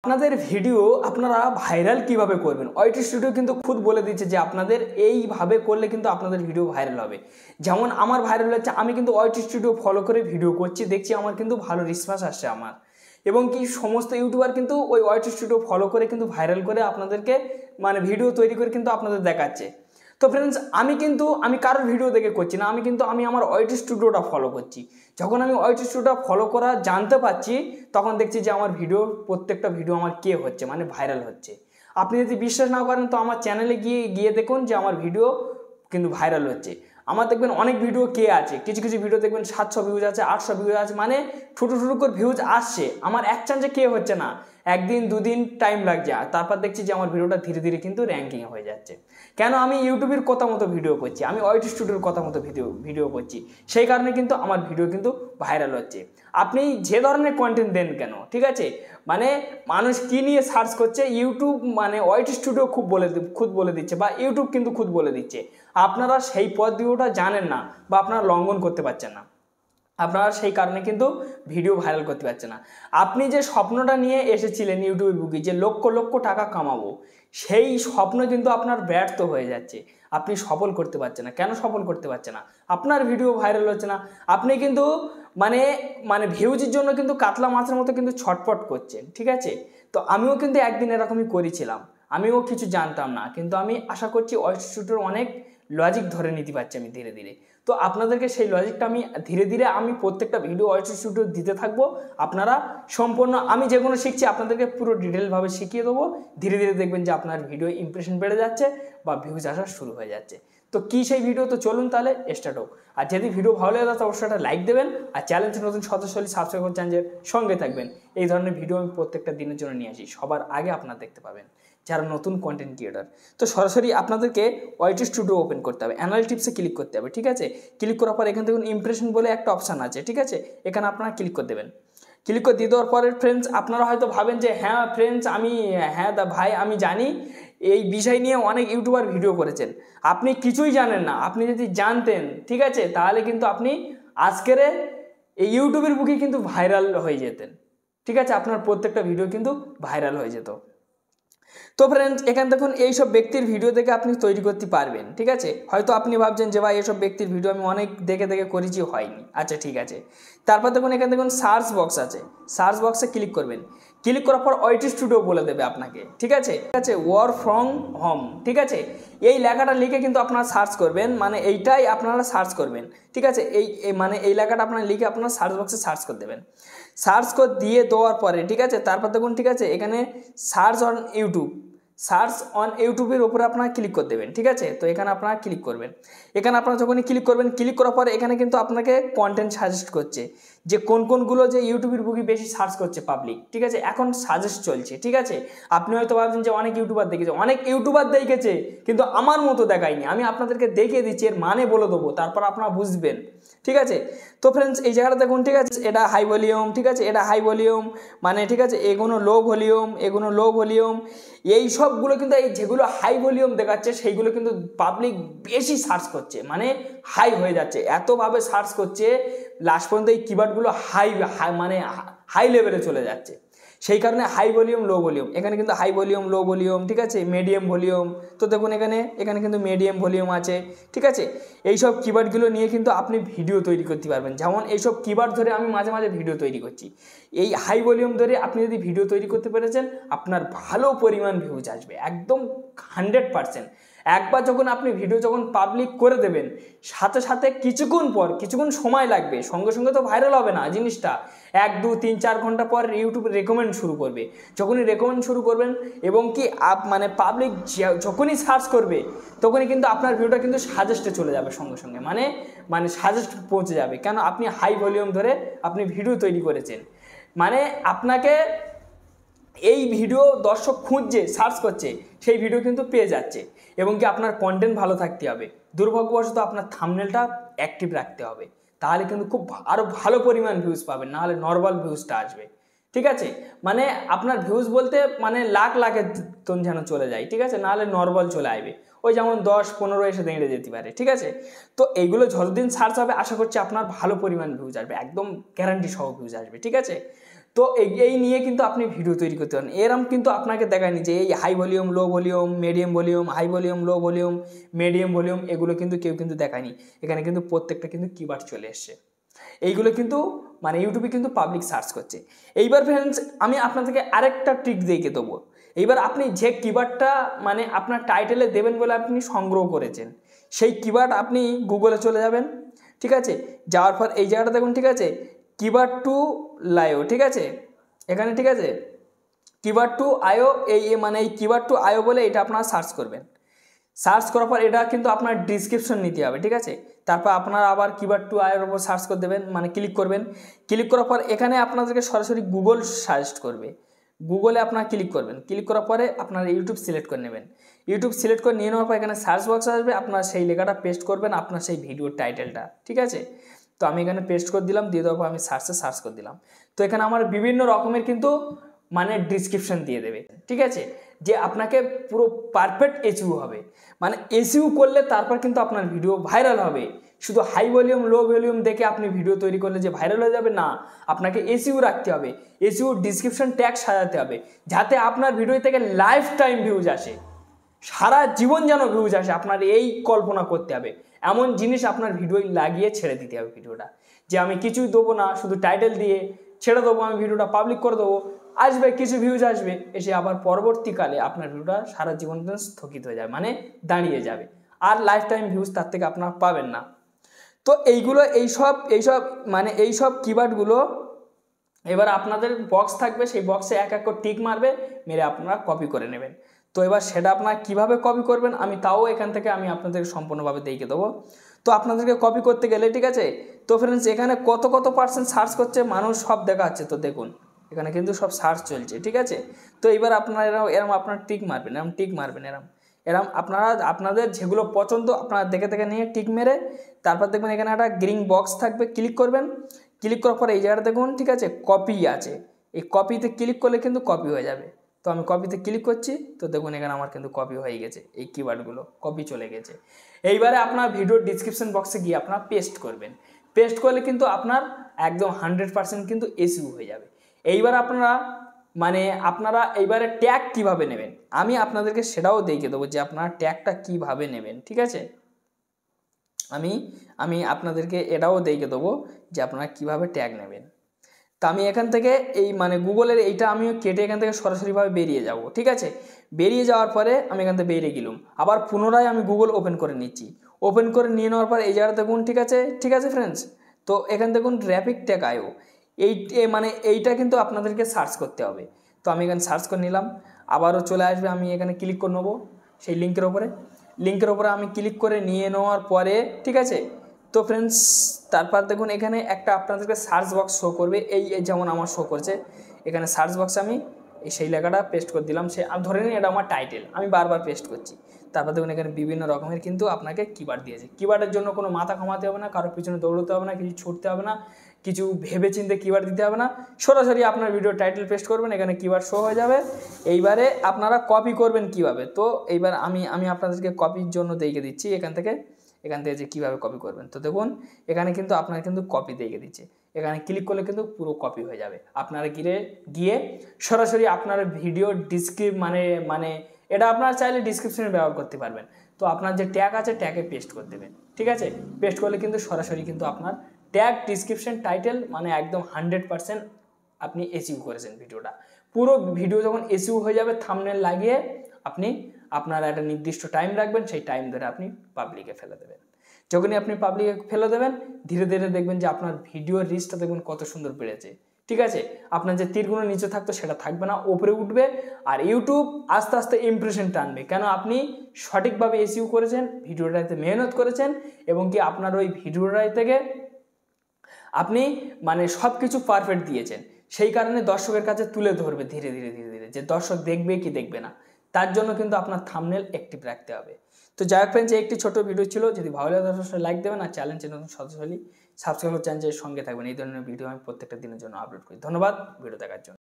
আপনাদের ভিডিও আপনারা ভাইরাল কিভাবে করবেন। ওয়াইটি স্টুডিও কিন্তু খুদ বলে দিচ্ছে যে আপনাদের এইভাবে করলে কিন্তু আপনাদের ভিডিও ভাইরাল হবে। যেমন আমার ভাইরাল হচ্ছে, আমি কিন্তু ওয়াইটি স্টুডিও ফলো করে ভিডিও করছি, দেখছি আমার কিন্তু ভালো রেসপন্স আসছে আমার, এবং কি সমস্ত ইউটিউবার কিন্তু ওই ওয়াইটি স্টুডিও ফলো করে কিন্তু ভাইরাল করে আপনাদেরকে মানে ভিডিও তৈরি করে কিন্তু আপনাদের দেখাচ্ছে। তো ফ্রেন্ডস, আমি কারোর ভিডিও দেখে করছি না, আমি আমার ওয়াইটি স্টুডিওটা ফলো করছি। যখন আমি ওয়াইটি স্টুডিওটা ফলো করা জানতে পারছি, তখন দেখছি যে আমার প্রত্যেকটা ভিডিও আমার হচ্ছে মানে ভাইরাল হচ্ছে। আপনি যদি বিশ্বাস না করেন তো আমার চ্যানেলে গিয়ে দেখুন যে আমার ভিডিও কিন্তু ভাইরাল হচ্ছে। আমার দেখবেন অনেক ভিডিও আছে, কিছু কিছু ভিডিও দেখবেন 700 ভিউজ আছে, 800 ভিউজ আছে, মানে ঠুটো করে ভিউজ আসছে। আমার এক চান্সে হচ্ছে না, একদিন দুদিন টাইম লাগছে, তারপর দেখছি যে আমার ভিডিওটা ধীরে ধীরে কিন্তু র্যাঙ্কিং হয়ে যাচ্ছে। কেন? আমি ইউটিউবের কথা মতো ভিডিও করছি, আমি ওয়াইটি স্টুডিওর কথা মতো ভিডিও করছি, সেই কারণে কিন্তু আমার ভিডিও কিন্তু ভাইরাল হচ্ছে। আপনি যে ধরনের কন্টেন্ট দেন কেন, ঠিক আছে, মানে মানুষ কি নিয়ে সার্চ করছে, ইউটিউব মানে ওয়াইটি স্টুডিও খুদ বলে দিচ্ছে, বা ইউটিউব কিন্তু খুদ বলে দিচ্ছে। আপনারা সেই পদ্ধতিটা জানেন না, বা আপনারা লঙ্ঘন করতে পারছেন না, আপনারা সেই কারণে কিন্তু ভিডিও ভাইরাল করতে পারছেন না। আপনি যে স্বপ্নটা নিয়ে এসেছিলেন ইউটিউব বুকে, যে লক্ষ লক্ষ টাকা কামাবো, সেই স্বপ্ন কিন্তু আপনার ব্যর্থ হয়ে যাচ্ছে। আপনি সফল করতে পারছেন না। কেন সফল করতে পারছেন না? আপনার ভিডিও ভাইরাল হচ্ছে না। আপনি কিন্তু মানে ভিউজের জন্য কিন্তু কাতলা মাছের মতো কিন্তু ছটফট করছেন, ঠিক আছে। তো আমিও কিন্তু একদিন এরকমই করেছিলাম, আমিও কিছু জানতাম না, কিন্তু আমি আশা করছি ওয়াইটি স্টুডিওর অনেক লজিক ধরে নিতে পারছি আমি ধীরে ধীরে। তো আপনাদেরকে সেই লজিকটা আমি ধীরে ধীরে প্রত্যেকটা ভিডিও ওয়াইটি স্টুডিও দিতে থাকবো। আপনারা সম্পূর্ণ আমি যেগুলো শিখছি আপনাদেরকে পুরো ডিটেলভাবে শিখিয়ে দেবো। ধীরে ধীরে দেখবেন যে আপনার ভিডিও ইমপ্রেশন বেড়ে যাচ্ছে বা ভিউজ আসা শুরু হয়ে যাচ্ছে। তো কি সেই ভিডিও? তো চলুন তাহলে স্টার্ট হোক। আর যদি ভিডিও ভালো লাগে তো অবশ্যই একটা লাইক দেবেন, আর চ্যানেলটি নতুন সদস্য হলে সাবস্ক্রাইব করে চ্যানেলের সঙ্গে থাকবেন। এই ধরনের ভিডিও আমি প্রত্যেকটা দিনের জন্য নিয়ে আসি, সবার আগে আপনারা দেখতে পাবেন যারা নতুন কন্টেন্ট ক্রিয়েটার। তো সরাসরি আপনাদেরকে ওয়াইটি স্টুডিও ওপেন করতে হবে, অ্যানালিটিক্সে ক্লিক করতে হবে, ঠিক আছে। ক্লিক করার পর এখান থেকে ইমপ্রেশন বলে একটা অপশান আছে, ঠিক আছে, এখানে আপনারা ক্লিক করে দেবেন। ক্লিক করে দিয়ে দেওয়ার পরে ফ্রেন্ডস, আপনারা হয়তো ভাবেন যে হ্যাঁ ফ্রেন্ডস ভাই আমি জানি এই বিষয় নিয়ে অনেক ইউটিউবার ভিডিও করেছেন। আপনি কিছুই জানেন না। আপনি যদি জানতেন, ঠিক আছে, তাহলে কিন্তু আপনি আজকের এই ইউটিউবের বুকে কিন্তু ভাইরাল হয়ে যেতেন, ঠিক আছে। আপনার প্রত্যেকটা ভিডিও কিন্তু ভাইরাল হয়ে যেত। তো ফ্রেন্ডস, এখানে দেখুন এইসব ব্যক্তির ভিডিও দেখে আপনি তৈরি করতে পারবেন, ঠিক আছে। হয়তো আপনি ভাবছেন যে ভাই এসব ব্যক্তির ভিডিও আমি অনেক দেখে করেছি, হয়নি। আচ্ছা ঠিক আছে। তারপর দেখুন এখানে দেখুন সার্চ বক্স আছে, সার্চ বক্সে ক্লিক করবেন। ক্লিক করার পর ওয়াইটি স্টুডিও বলে দেবে আপনাকে, ঠিক আছে, ওয়ার্ক ফ্রম হোম, ঠিক আছে। এই লেখাটা লিখে কিন্তু আপনারা সার্চ করবেন, মানে এইটাই আপনারা সার্চ করবেন, ঠিক আছে। এই লেখাটা আপনারা লিখে আপনারা সার্চ বক্সে সার্চ করে দেবেন। সার্চ করে দিয়ে দেওয়ার পরে, ঠিক আছে, তারপর দেখুন, ঠিক আছে, এখানে সার্চ অন ইউটিউবের উপরে আপনারা ক্লিক করে দেবেন, ঠিক আছে। তো এখানে আপনারা ক্লিক করবেন। এখানে আপনারা যখনই ক্লিক করবেন, ক্লিক করার পরে এখানে কিন্তু আপনাকে কন্টেন্ট সাজেস্ট করছে যে কোনগুলো যে ইউটিউবের বুকে বেশি সার্চ করছে পাবলিক, ঠিক আছে। এখন সাজেস্ট চলছে, ঠিক আছে। আপনি হয়তো ভাবছেন যে অনেক ইউটিউবার দেখেছে কিন্তু আমার মতো দেখায়নি। আমি আপনাদেরকে দেখিয়ে দিচ্ছি, এর মানে বলে দেবো, তারপর আপনারা বুঝবেন, ঠিক আছে। তো ফ্রেন্ডস, এই জায়গাটা দেখুন, ঠিক আছে, এটা হাই ভলিউম, ঠিক আছে, এটা হাই ভলিউম, মানে ঠিক আছে, এগুলো লো ভলিউম, এই সবগুলো কিন্তু এই যেগুলো হাই ভলিউম দেখাচ্ছে সেইগুলো কিন্তু পাবলিক বেশি সার্চ করছে, মানে হাই হয়ে যাচ্ছে, এতভাবে সার্চ করছে লাস্ট পর্যন্ত এই কিওয়ার্ডগুলো হাই লেভেলে চলে যাচ্ছে। সেই কারণে হাই ভলিউম লো ভলিউম, এখানে কিন্তু হাই ভলিউম লো ভলিউম, ঠিক আছে, মিডিয়াম ভলিউম। তো দেখুন এখানে কিন্তু মিডিয়াম ভলিউম আছে, ঠিক আছে। এইসব কিওয়ার্ডগুলো নিয়ে কিন্তু আপনি ভিডিও তৈরি করতে পারবেন। যেমন এইসব কিওয়ার্ড ধরে আমি মাঝে মাঝে ভিডিও তৈরি করছি। এই হাই ভলিউম ধরে আপনি যদি ভিডিও তৈরি করতে পেরেছেন, আপনার ভালো পরিমাণ ভিউজ আসবে, একদম 100%। একবার যখন আপনি ভিডিও পাবলিক করে দেবেন, সাথে সাথে কিছুক্ষণ সময় লাগবে, সঙ্গে সঙ্গে তো ভাইরাল হবে না জিনিসটা। 1 2 3 4 ঘন্টা পর ইউটিউব রেকমেন্ড শুরু করবে। যখনই রেকমেন্ড শুরু করবেন এবং কি পাবলিক যখনই সার্চ করবে, তখনই কিন্তু আপনার ভিডিওটা কিন্তু সাজেস্টে চলে যাবে সঙ্গে সঙ্গে, মানে সাজেস্ট পৌঁছে যাবে। কেন? আপনি হাই ভলিউম ধরে আপনি ভিডিও তৈরি করেছেন, মানে আপনাকে এই ভিডিও দর্শক খুঁজছে, সার্চ করছে, সেই ভিডিও কিন্তু পেয়ে যাচ্ছে। এবং কি আপনার কন্টেন্ট ভালো থাকতে হবে, দুর্ভাগ্যবশত আপনার থাম্বনেলটা অ্যাক্টিভ রাখতে হবে, তাহলে কিন্তু আরও ভালো পরিমাণ ভিউজ পাবেন, নাহলে নর্মাল ভিউজটা আসবে, ঠিক আছে। মানে আপনার ভিউজ বলতে লাখের যেন চলে যায়, ঠিক আছে, নাহলে নর্মাল চলে আসবে, ওই যেমন 10 15 এসে দাঁড়িয়ে যেতে পারে, ঠিক আছে। তো এইগুলো যতদিন সার্চ হবে, আশা করছি আপনার ভালো পরিমাণ ভিউজ আসবে, একদম গ্যারান্টি সহ ভিউজ আসবে, ঠিক আছে। তো এই নিয়ে কিন্তু আপনি ভিডিও তৈরি করতে পারেন। এরম কিন্তু আপনাকে দেখায়নি যে এই high volume, low volume, medium volume, high volume, low volume, medium volume, এগুলো কিন্তু কেউ কিন্তু দেখায়নি। এখানে কিন্তু প্রত্যেকটা কিন্তু কিওয়ার্ড চলে এসছে। এইগুলো কিন্তু মানে ইউটিউবে কিন্তু পাবলিক সার্চ করছে। এইবার ফ্রেন্ডস আমি আপনাদেরকে আরেকটা ট্রিক দিয়ে দেবো। এইবার আপনি যে কিওয়ার্ডটা মানে আপনার টাইটেলে দেবেন বলে আপনি সংগ্রহ করেছেন, সেই কিওয়ার্ড আপনি গুগলে চলে যাবেন, ঠিক আছে। যাওয়ার পর এই জায়গাটা দেখুন, ঠিক আছে, কিওয়ার্ড টু লাইও, ঠিক আছে, এখানে ঠিক আছে কিওয়ার্ড টু আইও, এই মানে এই কিওয়ার্ড টু আইও বলে এটা আপনারা সার্চ করবেন। সার্চ করার পর এটা কিন্তু আপনার ডিসক্রিপশন নিতে হবে, ঠিক আছে। তারপর আপনারা আবার কিওয়ার্ড টু আইয়ের উপর সার্চ করে দেবেন, মানে ক্লিক করবেন। ক্লিক করার পর এখানে আপনাদেরকে সরাসরি গুগল সাজেস্ট করবে। গুগলে আপনারা ক্লিক করবেন। ক্লিক করার পরে আপনারা ইউটিউব সিলেক্ট করে নেবেন। ইউটিউব সিলেক্ট করে নিয়ে নেওয়ার পর এখানে সার্চ বক্স আসবে, আপনার সেই লেখাটা পেস্ট করবেন, আপনার সেই ভিডিওর টাইটেলটা, ঠিক আছে। তো আমি এখানে পেস্ট করে দিলাম, দিয়ে দেওয়ার পর আমি সার্চ করে দিলাম। তো এখানে আমার বিভিন্ন রকমের কিন্তু মানে ডিসক্রিপশন দিয়ে দেবে, ঠিক আছে, যে আপনাকে পুরো পারফেক্ট এসইও হবে। মানে এসইও করলে তারপর কিন্তু আপনার ভিডিও ভাইরাল হবে। শুধু হাই ভলিউম, লো ভলিউম দেখে আপনি ভিডিও তৈরি করলে যে ভাইরাল হয়ে যাবে না, আপনাকে এসইও রাখতে হবে। এসইও ডিসক্রিপশন ট্যাগ সাজাতে হবে, যাতে আপনার ভিডিও থেকে লাইফ টাইম ভিউজ আসে, সারা জীবন যেন ভিউজ আসে। আপনার এই কল্পনা করতে হবে, এমন জিনিস আপনার ভিডিও লাগিয়ে ছেড়ে দিতে হবে ভিডিওটা, যে আমি কিছুই দেবো না, শুধু টাইটেল দিয়ে ছেড়ে দেবো, আমি ভিডিওটা পাবলিক করে দেবো, আসবে কিছু ভিউজ আসবে, এসে আবার পরবর্তীকালে আপনার ভিডিওটা সারা জীবন স্থগিত হয়ে যাবে, মানে দাঁড়িয়ে যাবে, আর লাইফ টাইম ভিউজ তার থেকে আপনারা পাবেন না। তো এইগুলো এইসব মানে এইসব কিওয়ার্ডগুলো এবার আপনাদের বক্স থাকবে, সেই বক্সে এক এক করে টিক মারবে, মেরে আপনারা কপি করে নেবেন। তো এবার সেটা আপনারা কীভাবে কপি করবেন আমি তাও এখান থেকে আমি আপনাদেরকে সম্পূর্ণভাবে দেখিয়ে দেবো। তো আপনাদেরকে কপি করতে গেলে, ঠিক আছে, তো ফ্রেন্ডস এখানে কত পার্সেন্ট সার্চ করছে মানুষ সব দেখাচ্ছে। তো দেখুন এখানে কিন্তু সব সার্চ চলছে, ঠিক আছে। তো এবার আপনারা এরম আপনারা টিক মারবেন, এরম আপনারা আপনাদের যেগুলো পছন্দ আপনারা দেখে নিয়ে টিক মেরে তারপর দেখবেন এখানে একটা গ্রিন বক্স থাকবে, ক্লিক করবেন। ক্লিক করার পরে এই জায়গাটা দেখুন, ঠিক আছে, কপি আছে, এই কপিতে ক্লিক করলে কিন্তু কপি হয়ে যাবে। তো আমি কপিতে ক্লিক করছি, তো দেখুন এখানে আমার কিন্তু কপি হয়ে গেছে, এই কিওয়ার্ডগুলো কপি চলে গেছে। এইবারে আপনার ভিডিওর ডিসক্রিপশন বক্সে গিয়ে আপনারা পেস্ট করবেন। পেস্ট করলে কিন্তু আপনার একদম 100% কিন্তু এসইও হয়ে যাবে। এইবার আপনারা এইবারে ট্যাগ কিভাবে নেবেন আমি আপনাদেরকে সেটাও দেখিয়ে দেবো, যে আপনারা ট্যাগটা কিভাবে নেবেন, ঠিক আছে। আমি আপনাদেরকে এটাও দেখিয়ে দেবো যে আপনারা কিভাবে ট্যাগ নেবেন। তো আমি এখান থেকে এই মানে গুগলের এইটা আমি কেটে এখান থেকে সরাসরিভাবে বেরিয়ে যাব, ঠিক আছে। বেরিয়ে যাওয়ার পরে আমি এখান থেকে বেরিয়ে গেলাম, আবার পুনরায় আমি গুগল ওপেন করে নিচ্ছি। ওপেন করে নিয়ে নেওয়ার পর এই জায়গাটা দেখুন, ঠিক আছে ফ্রেন্ডস। তো এখান দেখুন ট্রাফিক ট্যাগ আইও, এইটা কিন্তু আপনাদেরকে সার্চ করতে হবে। তো আমি এখানে সার্চ করে নিলাম, আবারও চলে আসবে, আমি এখানে ক্লিক করে নেবো সেই লিঙ্কের ওপরে আমি ক্লিক করে নিয়ে নেওয়ার পরে, ঠিক আছে। তো ফ্রেন্ডস তারপর দেখুন এখানে একটা আপনাদেরকে সার্চ বক্স শো করবে, এই যেমন আমার শো করছে এখানে সার্চ বক্সে আমি সেই লেখাটা পেস্ট করে দিলাম। ধরে নিন এটা আমার টাইটেল, আমি বারবার পেস্ট করছি। তারপর দেখুন এখানে বিভিন্ন রকমের কিন্তু আপনাকে কিওয়ার্ড দিয়েছে। কিওয়ার্ডের জন্য কোনো মাথা কামাতে হবে না, কারোর পিছনে দৌড়তে হবে না, কিছু ছুটতে হবে না, কিছু ভেবে চিন্তে কিওয়ার্ড দিতে হবে না, সরাসরি আপনার ভিডিও টাইটেল পেস্ট করবেন, এখানে কিওয়ার্ড শো হয়ে যাবে। এইবারে আপনারা কপি করবেন কিভাবে, তো এইবার আমি আপনাদেরকে কপির জন্য দেখিয়ে দিচ্ছি এখান থেকে যে কীভাবে কপি করবেন। তো দেখুন এখানে কিন্তু আপনার কিন্তু কপি দেখিয়ে দিচ্ছে, এখানে ক্লিক করলে কিন্তু পুরো কপি হয়ে যাবে। আপনারা গিয়ে সরাসরি আপনার ভিডিও মানে এটা আপনারা চাইলে ডিসক্রিপশনে ব্যবহার করতে পারবেন। তো আপনার যে ট্যাগ আছে ট্যাগে পেস্ট করে দেবেন, ঠিক আছে। পেস্ট করলে কিন্তু সরাসরি কিন্তু আপনার ট্যাগ, ডিসক্রিপশন, টাইটেল মানে একদম 100% আপনি এসইও করেছেন ভিডিওটা। পুরো ভিডিও যখন এসইও হয়ে যাবে থাম্বনেল লাগিয়ে আপনার একটা নির্দিষ্ট টাইম রাখবেন, সেই টাইম ধরে আপনি পাবলিকে ফেলে দেবেন। যখনই আপনি পাবলিকে ফেলে দেবেন ধীরে ধীরে দেখবেন যে আপনার ভিডিওর রিচটা দেখবেন কত সুন্দর বেড়েছে, ঠিক আছে। আপনার যে তীরগুলো নিচে থাকতো সেটা থাকবে না, উপরে উঠবে। আর ইউটিউব আস্তে আস্তে ইমপ্রেশন টানবে, কেন আপনি সঠিকভাবে এসইও করেছেন, ভিডিওটাতে মেহনত করেছেন, এবং কি আপনার ওই ভিডিওটাই থেকে আপনি মানে সব কিছু পারফেক্ট দিয়েছেন। সেই কারণে দর্শকের কাছে তুলে ধরবে ধীরে ধীরে যে দর্শক দেখবে কি দেখবে না, তার জন্য কিন্তু আপনার থাম্বনেল অ্যাক্টিভ রাখতে হবে। তো যাই হোক ফ্রেন্ডস, একটি ছোট ভিডিও ছিল, যদি ভালো লাগে অবশ্যই লাইক দেবেন, আর চ্যানেল নতুন সদস্য হলে সাবস্ক্রাইব করে চ্যানেলের সঙ্গে থাকবেন। এই ধরনের ভিডিও আমি প্রত্যেকটা দিনের জন্য আপলোড করি। ধন্যবাদ ভিডিও দেখার জন্য।